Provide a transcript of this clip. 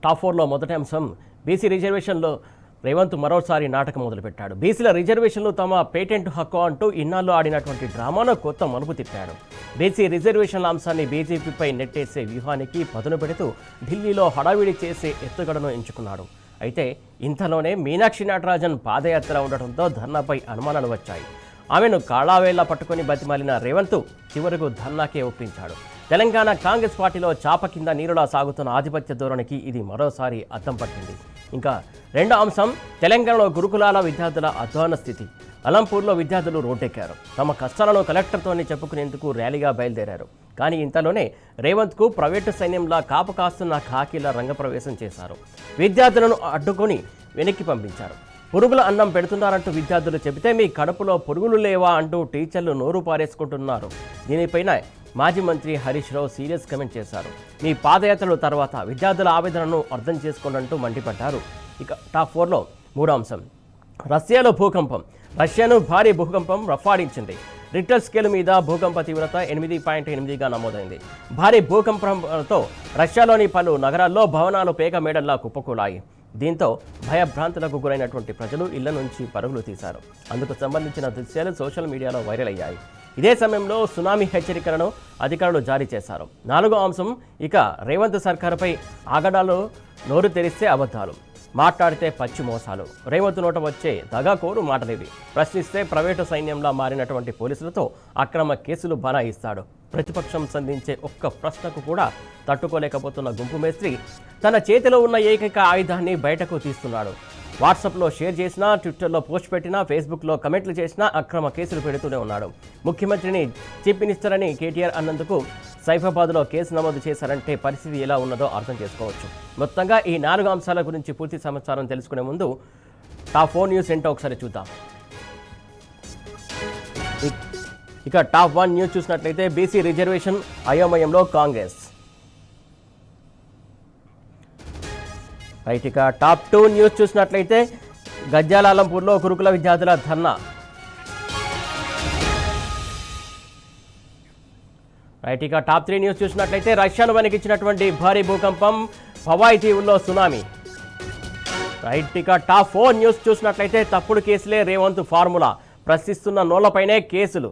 Top 4లో మొదటి అంశం BC రిజర్వేషన్లో Revanth మరోసారి నాటకం మొదలుపెట్టాడు. బీసీల రిజర్వేషన్లు తమ పేటెంట్ హక్కు అంటూ ఇన్నాళ్ళు ఆడినటువంటి డ్రామాను కొత్త మలుపు తిప్పాడు. బీసీ రిజర్వేషన్ల అంశాన్ని బీజేపీపై నెట్టేసే వ్యూహానికి పదును పెడుతూ ఢిల్లీలో హడావిడి చేసే ఎత్తుగడను ఎంచుకున్నాడు. అయితే ఇంతలోనే మీనాక్షి నటరాజన్ పాదయాత్ర ఉండటంతో ధర్నాపై అనుమానాలు వచ్చాయి. ఆమెను కాళావేళ్ల పట్టుకొని బతిమాలిన రేవంత్ చివరకు ధర్నాకే ఒప్పించాడు. తెలంగాణ కాంగ్రెస్ పార్టీలో చాప కింద నీరులా సాగుతున్న ఆధిపత్య ధోరణికి ఇది మరోసారి అద్దం పట్టింది. ఇంకా రెండో అంశం తెలంగాణలో గురుకులాల విద్యార్థుల అధ్వాన స్థితి. అలంపూర్లో విద్యార్థులు రోడ్డెక్కారు. తమ కష్టాలను కలెక్టర్తోనే చెప్పుకునేందుకు ర్యాలీగా బయలుదేరారు. కానీ ఇంతలోనే రేవంత్కు ప్రైవేటు సైన్యంలా కాపు కాస్తున్న ఖాకీల రంగప్రవేశం చేశారు. విద్యార్థులను అడ్డుకొని వెనక్కి పంపించారు. పురుగుల అన్నం పెడుతున్నారంటూ విద్యార్థులు చెబితే మీ కడుపులో పురుగులు లేవా అంటూ టీచర్లు నోరు పారేసుకుంటున్నారు. దీనిపైన మాజీ మంత్రి హరీష్ రావు సీరియస్ కమెంట్ చేశారు. మీ పాదయాత్రల తర్వాత విద్యార్థుల ఆవేదనను అర్థం చేసుకోండంటూ మండిపడ్డారు. ఇక టాప్ 4లో మూడో అంశం రష్యాలో భూకంపం. రష్యాను భారీ భూకంపం రఫాడించింది. రిక్టర్ స్కేల్ మీద భూకంప తీవ్రత 8.8గా నమోదైంది. భారీ భూకంపంతో రష్యాలోని పలు నగరాల్లో భవనాలు పేక మేడల్లా కుప్పకూలాయి. దీంతో భయభ్రాంతులకు గురైనటువంటి ప్రజలు ఇళ్ల నుంచి పరుగులు తీశారు. అందుకు సంబంధించిన దృశ్యాలు సోషల్ మీడియాలో వైరల్ అయ్యాయి. ఇదే సమయంలో సునామీ హెచ్చరికలను అధికారులు జారీ చేశారు. నాలుగో అంశం ఇక రేవంత్ సర్కారుపై ఆగడాలు నోరు తెరిస్తే అబద్ధాలు, మాట్లాడితే పచ్చి మోసాలు. రేవంత్ నోట వచ్చే దగాకోరు మాటలేవి. ప్రశ్నిస్తే ప్రైవేటు సైన్యంలా మారినటువంటి పోలీసులతో అక్రమ కేసులు బనాయిస్తాడు. ప్రతిపక్షం సంధించే ఒక్క ప్రశ్నకు కూడా తట్టుకోలేకపోతున్న గుంపు మేస్త్రి తన చేతిలో ఉన్న ఏకైక ఆయుధాన్ని బయటకు తీస్తున్నాడు. వాట్సాప్లో షేర్ చేసినా, ట్విట్టర్లో పోస్ట్ పెట్టినా, ఫేస్బుక్లో కమెంట్లు చేసినా అక్రమ కేసులు పెడుతూనే ఉన్నాడు. ముఖ్యమంత్రిని చీఫ్ మినిస్టర్ అని కేటీఆర్ అన్నందుకు సైఫాబాద్లో కేసు నమోదు చేశారంటే పరిస్థితి ఎలా ఉన్నదో అర్థం చేసుకోవచ్చు. మొత్తంగా ఈ 4 అంశాల గురించి పూర్తి సమాచారం తెలుసుకునే ముందు టాప్ 4 న్యూస్ ఏంటో ఒకసారి చూద్దాం. ఇక టాప్ 1 న్యూస్ చూసినట్లయితే బీసీ రిజర్వేషన్ అయోమయంలో కాంగ్రెస్. రైట్, ఇక టాప్ 2 న్యూస్ చూసినట్లయితే గజ్జాల అలంపూర్లో గురుకుల విద్యార్థుల ధర్నా. రైట్, ఇక టాప్ 3 న్యూస్ చూసినట్లయితే రష్యాను వణికించినటువంటి భారీ భూకంపం, హవాయి దీవుల్లో సునామీ. రైట్, ఇక టాప్ 4 న్యూస్ చూసినట్లయితే తప్పుడు కేసులే రేవంత్ ఫార్ములా, ప్రశ్నిస్తున్న నోళ్లపైనే కేసులు.